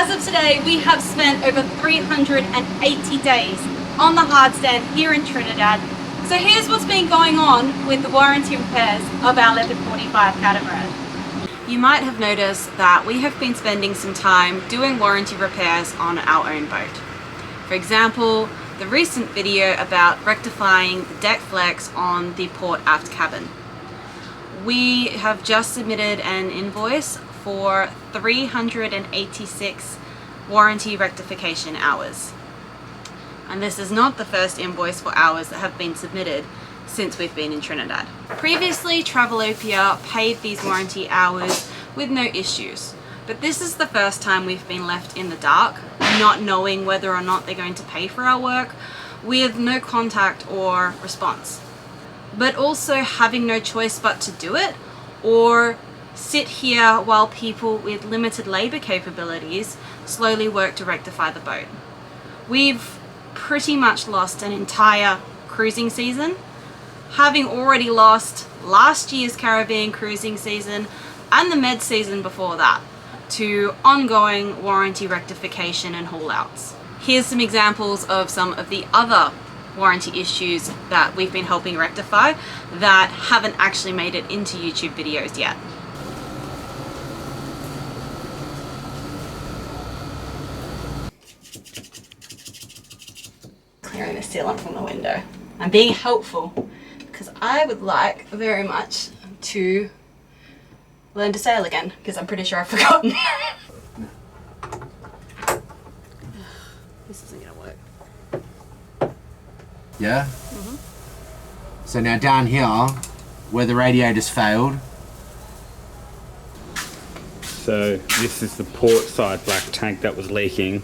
as of today, we have spent over 380 days on the hardstand here in Trinidad. So here's what's been going on with the warranty repairs of our Leopard 45 catamaran. You might have noticed that we have been spending some time doing warranty repairs on our own boat. For example, the recent video about rectifying the deck flex on the port aft cabin. We have just submitted an invoice for 386 warranty rectification hours. And this is not the first invoice for hours that have been submitted since we've been in Trinidad. Previously, Travelopia paid these warranty hours with no issues, but this is the first time we've been left in the dark, not knowing whether or not they're going to pay for our work, with no contact or response. But also having no choice but to do it, or sit here while people with limited labor capabilities slowly work to rectify the boat. We've pretty much lost an entire cruising season, having already lost last year's Caribbean cruising season and the med season before that to ongoing warranty rectification and haul outs. Here's some examples of some of the other warranty issues that we've been helping rectify that haven't actually made it into YouTube videos yet. Clearing the sealant from the window. I'm being helpful because I would like very much to learn to sail again, because I'm pretty sure I've forgotten. This isn't gonna work. Yeah? Mm-hmm. So now down here, where the radiator's failed. So this is the port side black tank that was leaking.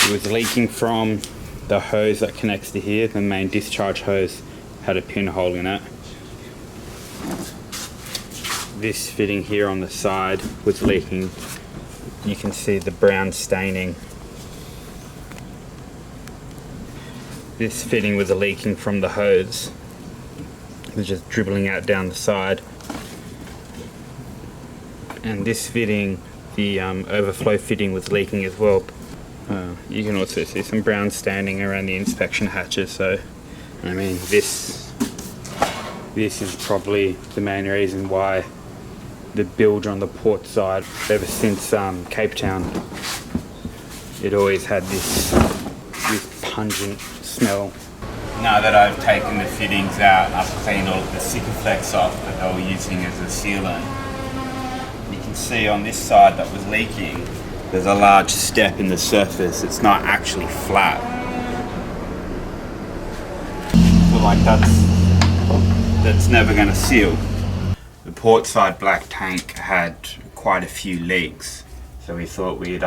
It was leaking from the hose that connects to here. The main discharge hose had a pinhole in it. This fitting here on the side was leaking. You can see the brown staining. This fitting was leaking from the hose. It was just dribbling out down the side. And this fitting, the overflow fitting, was leaking as well. You can also see some brown staining around the inspection hatches. So, I mean, this is probably the main reason why the bilge on the port side, ever since Cape Town, it always had this pungent smell. Now that I've taken the fittings out, I've cleaned all of the Sikaflex off that they were using as a sealant. You can see on this side that was leaking, there's a large step in the surface. It's not actually flat. So like that's never going to seal. The port side black tank had quite a few leaks, so we thought we'd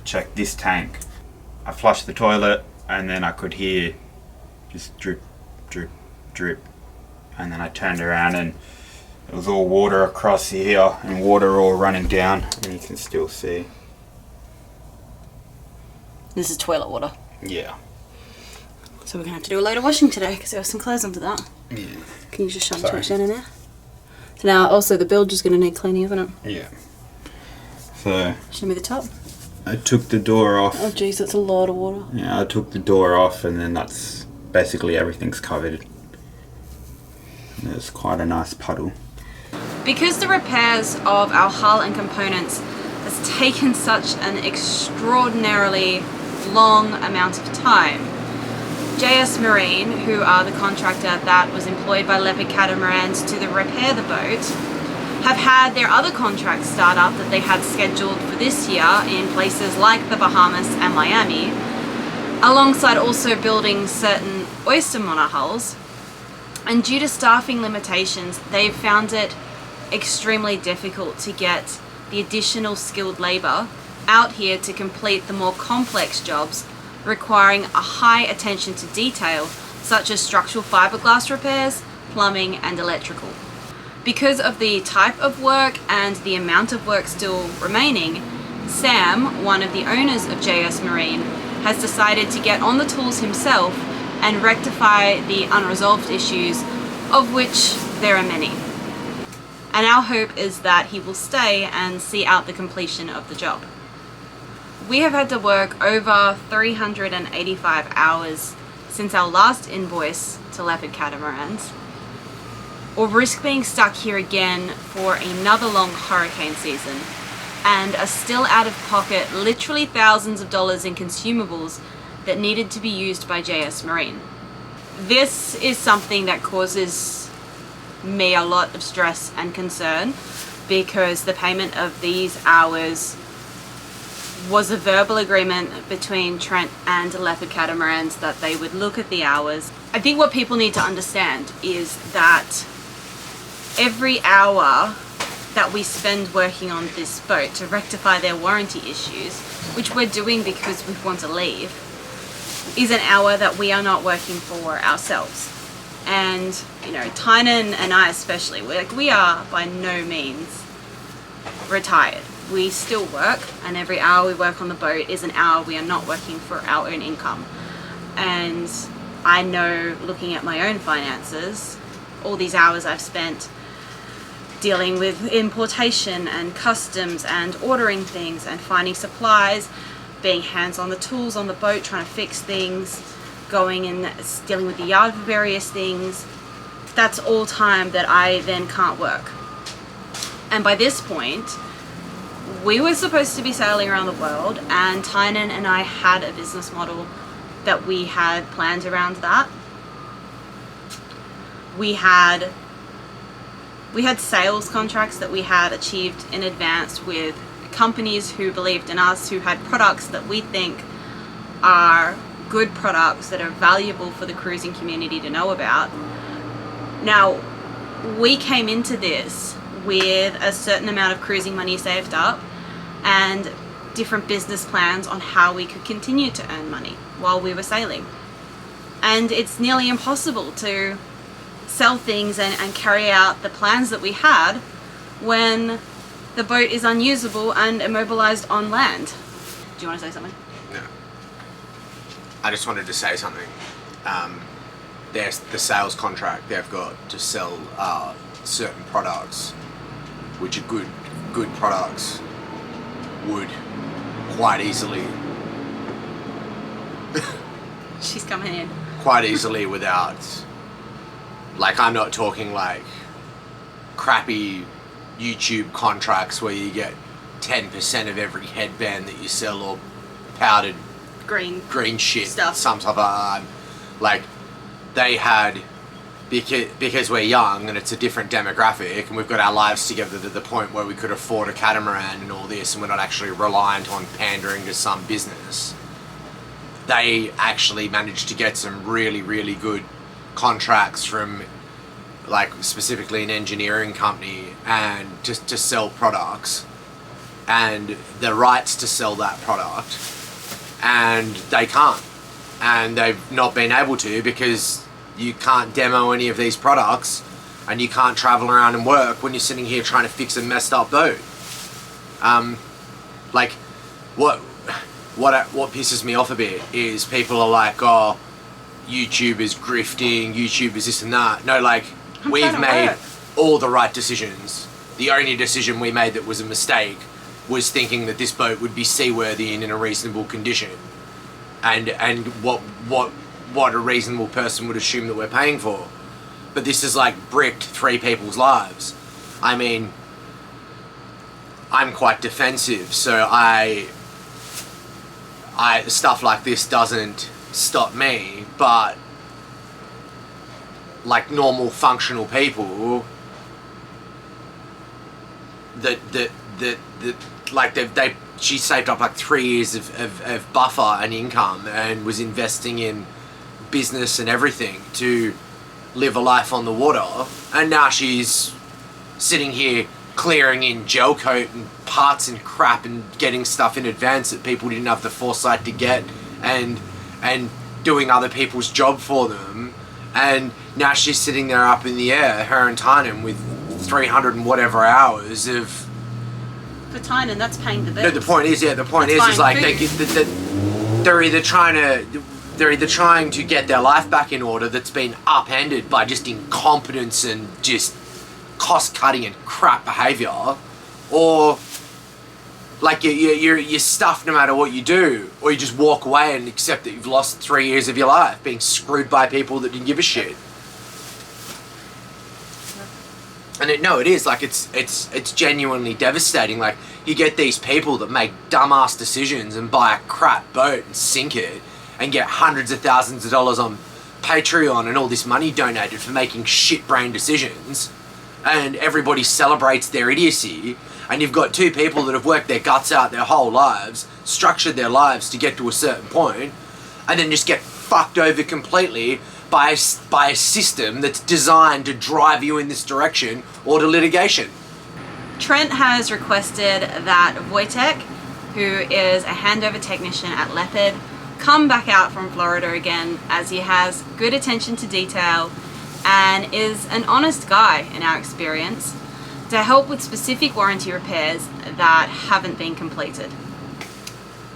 check this tank. I flushed the toilet and then I could hear just drip, drip, drip, and then I turned around and it was all water across here and water all running down, and you can still see. This is toilet water. Yeah. So we're gonna have to do a load of washing today because there was some clothes under that. Yeah. Can you just shine too much down in there? So now also the bilge is gonna need cleaning, isn't it? Yeah. So show me the top. I took the door off. Oh geez, that's a lot of water. Yeah, I took the door off and then that's basically everything's covered. There's quite a nice puddle. Because the repairs of our hull and components has taken such an extraordinarily long amount of time, JS Marine, who are the contractor that was employed by Leopard Catamarans to repair the boat, have had their other contracts start up that they had scheduled for this year in places like the Bahamas and Miami, alongside also building certain oyster monohulls. And due to staffing limitations, they've found it extremely difficult to get the additional skilled labour out here to complete the more complex jobs requiring a high attention to detail, such as structural fiberglass repairs, plumbing and electrical. Because of the type of work and the amount of work still remaining, Sam, one of the owners of JS Marine, has decided to get on the tools himself and rectify the unresolved issues, of which there are many. And our hope is that he will stay and see out the completion of the job. We have had to work over 385 hours since our last invoice to Leopard catamarans, or risk being stuck here again for another long hurricane season, and are still out of pocket literally thousands of dollars in consumables that needed to be used by JS Marine. This is something that causes me a lot of stress and concern, because the payment of these hours was a verbal agreement between Trent and Leopard catamarans that they would look at the hours. I think what people need to understand is that every hour that we spend working on this boat to rectify their warranty issues, which we're doing because we want to leave, is an hour that we are not working for ourselves. And, you know, Tynan and I especially, we are by no means retired. We still work, and every hour we work on the boat is an hour we are not working for our own income. And I know, looking at my own finances, all these hours I've spent dealing with importation and customs and ordering things and finding supplies, being hands on the tools on the boat, trying to fix things, going and dealing with the yard for various things. That's all time that I then can't work. And by this point, we were supposed to be sailing around the world, and Tynan and I had a business model that we had planned around that. We had sales contracts that we had achieved in advance with companies who believed in us, who had products that we think are good products that are valuable for the cruising community to know about. Now, we came into this with a certain amount of cruising money saved up and different business plans on how we could continue to earn money while we were sailing. And it's nearly impossible to sell things and carry out the plans that we had when the boat is unusable and immobilized on land. Do you want to say something? No. I just wanted to say something. There's the sales contract they've got to sell certain products, which are good products, would quite easily She's coming in. Quite easily without, like, I'm not talking like crappy YouTube contracts where you get 10% of every headband that you sell, or powdered green shit stuff. Some type of like, they had, because we're young and it's a different demographic and we've got our lives together to the point where we could afford a catamaran and all this, and we're not actually reliant on pandering to some business. They actually managed to get some really good contracts from, like, specifically an engineering company, and just to sell products and the rights to sell that product, and they can't, and they've not been able to because you can't demo any of these products and you can't travel around and work when you're sitting here trying to fix a messed up boat. Like, what pisses me off a bit is people are like, oh, YouTube is grifting, YouTube is this and that. No, like, we've made all the right decisions. The only decision we made that was a mistake was thinking that this boat would be seaworthy and in a reasonable condition. And what a reasonable person would assume that we're paying for. But this is like bricked 3 people's lives. I mean, I'm quite defensive, so I stuff like this doesn't stop me, but like normal functional people that like she saved up like 3 years of buffer and income and was investing in business and everything to live a life on the water, and now she's sitting here clearing in gel coat and parts and crap and getting stuff in advance that people didn't have the foresight to get, and doing other people's job for them, and now she's sitting there up in the air, her and Tynan, with 300 and whatever hours of... For Tynan, that's paying the bills. No, the point is, is like they're either trying to get their life back in order that's been upended by just incompetence and just cost-cutting and crap behaviour, or Like you're stuffed no matter what you do, or you just walk away and accept that you've lost 3 years of your life being screwed by people that didn't give a shit. And it is like it's genuinely devastating. Like you get these people that make dumbass decisions and buy a crap boat and sink it and get hundreds of thousands of dollars on Patreon and all this money donated for making shit brain decisions, and everybody celebrates their idiocy. And you've got two people that have worked their guts out their whole lives, structured their lives to get to a certain point, and then just get fucked over completely by a system that's designed to drive you in this direction or to litigation. Trent has requested that Wojtek, who is a handover technician at Leopard, come back out from Florida again, as he has good attention to detail and is an honest guy in our experience, to help with specific warranty repairs that haven't been completed.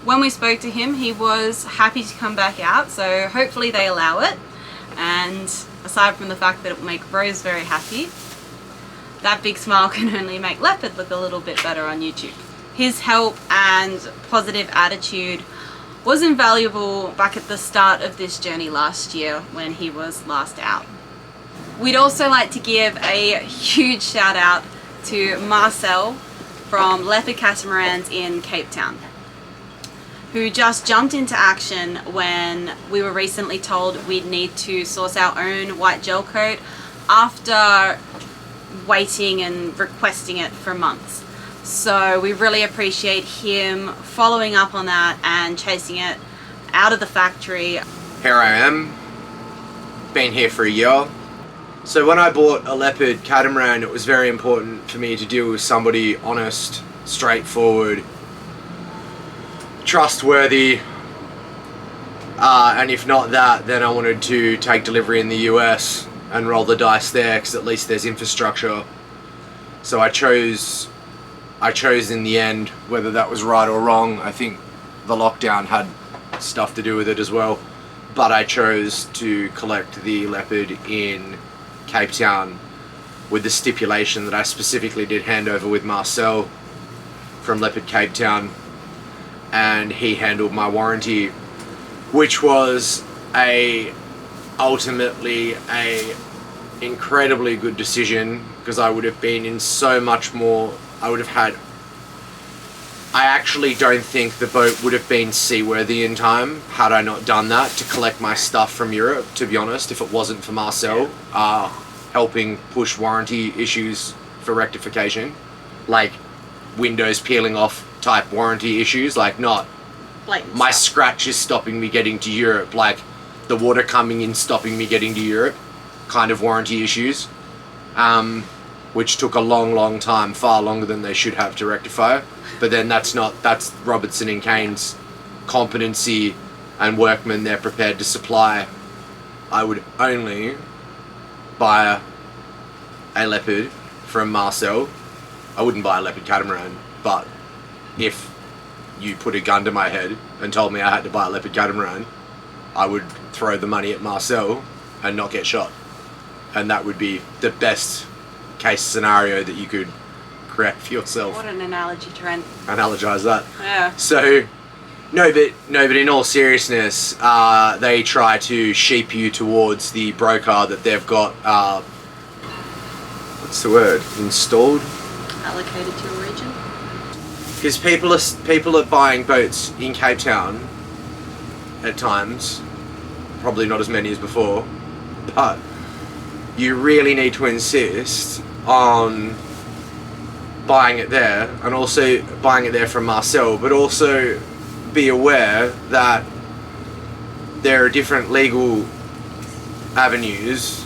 When we spoke to him, he was happy to come back out, so hopefully they allow it. And aside from the fact that it will make Rose very happy, that big smile can only make Leopard look a little bit better on YouTube. His help and positive attitude was invaluable back at the start of this journey last year when he was last out. We'd also like to give a huge shout out to Marcel from Leopard Catamarans in Cape Town, who just jumped into action when we were recently told we'd need to source our own white gel coat after waiting and requesting it for months. So we really appreciate him following up on that and chasing it out of the factory. Here I am, been here for a year. So when I bought a Leopard catamaran, it was very important for me to deal with somebody honest, straightforward, trustworthy, and if not that, then I wanted to take delivery in the US and roll the dice there, because at least there's infrastructure. So I chose in the end, whether that was right or wrong. I think the lockdown had stuff to do with it as well, but I chose to collect the Leopard in Cape Town with the stipulation that I specifically did handover with Marcel from Leopard Cape Town, and he handled my warranty, which was ultimately a incredibly good decision, because I would have been in so much more. I actually don't think the boat would have been seaworthy in time had I not done that to collect my stuff from Europe, to be honest, if it wasn't for Marcel helping push warranty issues for rectification, like windows peeling off type warranty issues, like not Blatant my stuff. scratch is stopping me getting to Europe, like the water coming in stopping me getting to Europe kind of warranty issues, which took a long time, far longer than they should have to rectify. But then that's Robertson and Kane's competency and workmen they're prepared to supply. I would only buy a Leopard from Marcel. I wouldn't buy a Leopard catamaran, but if you put a gun to my head and told me I had to buy a Leopard catamaran, I would throw the money at Marcel and not get shot. And that would be the best case scenario that you could create for yourself. What an analogy, Trent. Analogize that. Yeah. So, no, but in all seriousness, they try to sheep you towards the broker that they've got, what's the word, installed? Allocated to a region. Because people are buying boats in Cape Town at times, probably not as many as before, but you really need to insist on buying it there, and also buying it there from Marcel, but also be aware that there are different legal avenues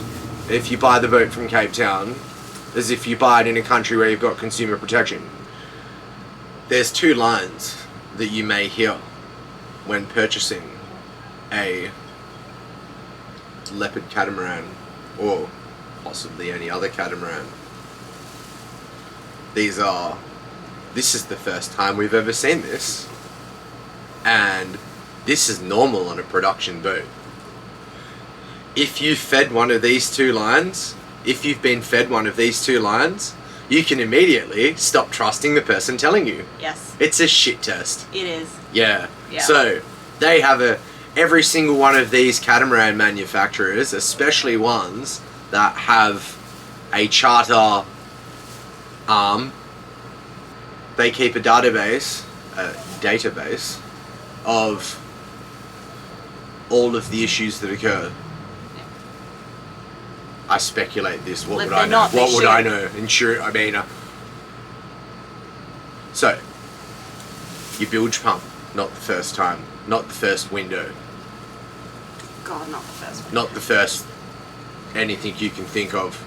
if you buy the boat from Cape Town as if you buy it in a country where you've got consumer protection. There's two lines that you may hear when purchasing a Leopard catamaran, or possibly any other catamaran. This is the first time we've ever seen this, and this is normal on a production boat. If you fed one of these two lines, if you've been fed one of these two lines, you can immediately stop trusting the person telling you. Yes. It's a shit test. It is. Yeah. Yeah. So they have every single one of these catamaran manufacturers, especially ones that have a charter arm, they keep a database of all of the issues that occur. I speculate this. What would I know? What would I know? So, your bilge pump, not the first time, not the first window, God, not the first one. not the first anything you can think of.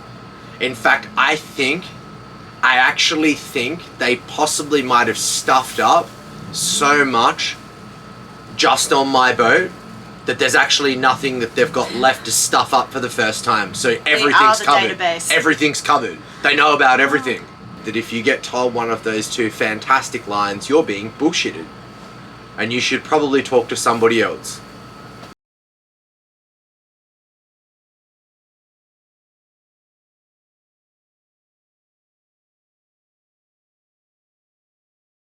In fact, I actually think they possibly might have stuffed up so much just on my boat that there's actually nothing that they've got left to stuff up for the first time. So everything's covered. Database. Everything's covered. They know about everything. That if you get told one of those two fantastic lines, you're being bullshitted. And you should probably talk to somebody else.